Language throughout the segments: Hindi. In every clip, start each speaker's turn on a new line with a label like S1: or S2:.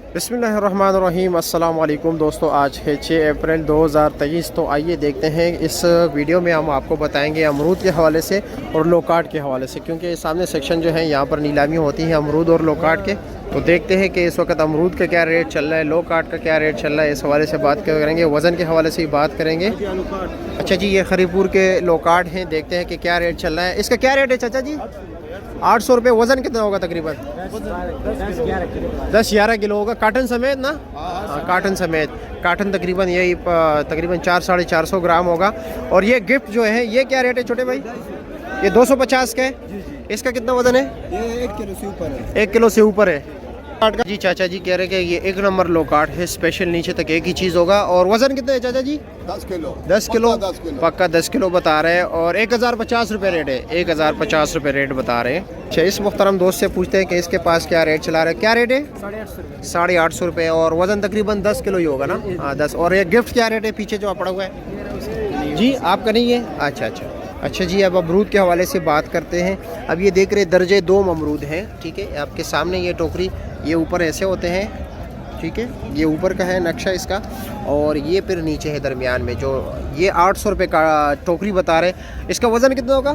S1: बिस्मिल्लाहिर्रहमानिर्रहीम। अस्सलाम वालेकुम दोस्तों, आज है 6 अप्रैल 2023। तो आइए देखते हैं इस वीडियो में हम आपको बताएंगे अमरूद के हवाले से और लोकाट के हवाले से, क्योंकि सामने सेक्शन जो है यहाँ पर नीलामी होती है अमरूद और लोकाट के। तो देखते हैं कि इस वक्त अमरूद का क्या रेट चल रहा है, लोकाट का क्या रेट चल रहा है, इस हवाले से बात करेंगे। वज़न के हवाले से ही बात करेंगे। अच्छा जी, ये खरीपुर के लोकाट हैं, देखते हैं कि क्या रेट चल रहा है। इसका क्या रेट है चाचा जी? 800 रुपये। वज़न कितना होगा तकरीबन? 10-11 किलो होगा, काटन समेत ना? हाँ, काटन समेत। काटन तकरीबन यही तकरीबन 400-450 ग्राम होगा। और ये गिफ्ट जो है ये क्या रेट है छोटे भाई? ये 250 का है। इसका कितना वज़न है?
S2: ये 1 किलो से ऊपर है।
S1: 1 किलो से ऊपर है। जी चाचा जी कह रहे हैं कि ये 1 नंबर लोकाट है, स्पेशल नीचे तक एक ही चीज़ होगा। और वज़न कितना है चाचा जी?
S2: 10 किलो।
S1: 10 किलो
S2: पक्का
S1: 10 किलो बता रहे हैं। और 1050 रुपये रेट है, 1050 रुपये रेट बता रहे हैं। अच्छा, इस मुहतरम दोस्त से पूछते हैं कि इसके पास क्या रेट चला रहा है। क्या रेट है? 850 रुपये। और वज़न तकरीबन 10 किलो ही होगा ना? हाँ 10। और ये गिफ्ट क्या रेट है पीछे जो पड़ा हुआ है जी? आपका नहीं है? अच्छा जी, अब अमरूद के हवाले से बात करते हैं। अब ये देख रहे दर्जे 2 अमरूद हैं, ठीक है आपके सामने। ये टोकरी, ये ऊपर ऐसे होते हैं, ठीक है, ये ऊपर का है नक्शा इसका। और ये फिर नीचे है दरमियान में, जो ये 800 रुपये का टोकरी बता रहे। इसका वज़न कितना होगा?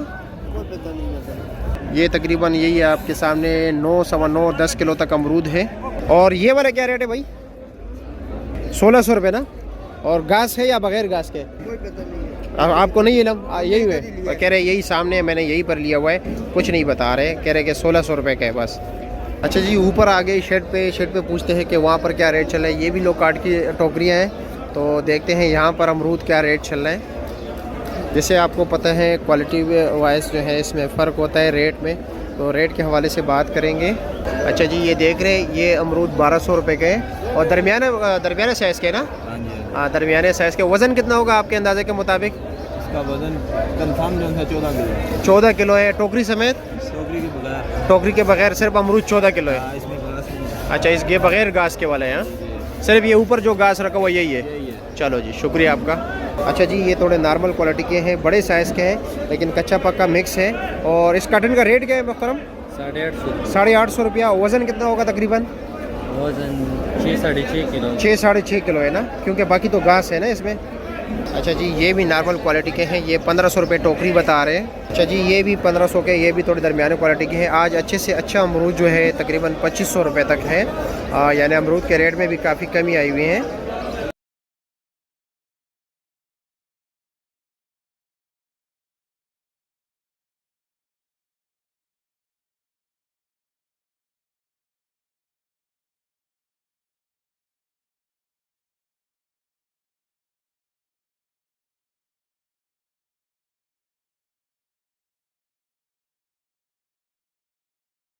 S1: ये तकरीबन यही है आपके सामने, 9-9.5-10 किलो तक अमरूद है। और ये वाला क्या रेट है भाई? 1600 रुपये ना? और घास है या बगैर घास के? आपको नहीं है ना? यही है, कह रहे यही सामने है, मैंने यही पर लिया हुआ है, कुछ नहीं बता रहे, कह रहे कि 1600 रुपये का है बस। अच्छा जी, ऊपर आ गए शेड पे पूछते हैं कि वहाँ पर क्या रेट चल रहा है। ये भी लोकाट की टोकरियाँ हैं, तो देखते हैं यहाँ पर अमरूद क्या रेट चल रहा है। जैसे आपको पता है क्वालिटी वाइज जो है इसमें फ़र्क होता है रेट में, तो रेट के हवाले से बात करेंगे। अच्छा जी, ये देख रहे हैं ये अमरूद 1200 रुपये के हैं। और दरमियाना साइज़ के ना? हाँ, दरमियाने साइज़ के। वज़न कितना होगा आपके अंदाजे के मुताबिक?
S2: इसका वजन कंफर्म जो है 14 किलो।
S1: 14 किलो है टोकरी समेत? टोकरी के बगैर सिर्फ अमरूद 14 किलो है। अच्छा, इसके बगैर घास के वाले हैं? सिर्फ ये ऊपर जो घास रखा हुआ यही है? चलो जी, शुक्रिया आपका। अच्छा जी, ये थोड़े नॉर्मल क्वालिटी के हैं, बड़े साइज़ के हैं, लेकिन कच्चा पक्का मिक्स है। और इस काटन का रेट क्या है मुहतरम? 850 रुपया। वज़न कितना होगा तकरीबन?
S2: वजन 6-6.5 किलो।
S1: 6-6.5 किलो है ना, क्योंकि बाकी तो घास है ना इसमें। अच्छा जी, ये भी नॉर्मल क्वालिटी के हैं, ये 1500 रुपये टोकरी बता रहे हैं। अच्छा जी, ये भी 1500 के, ये भी थोड़ी दरमियानी क्वालिटी के हैं। आज अच्छे से अच्छा अमरूद जो है तकरीबन 2500 रुपये तक है, यानी अमरूद के रेट में भी काफ़ी कमी आई हुई है।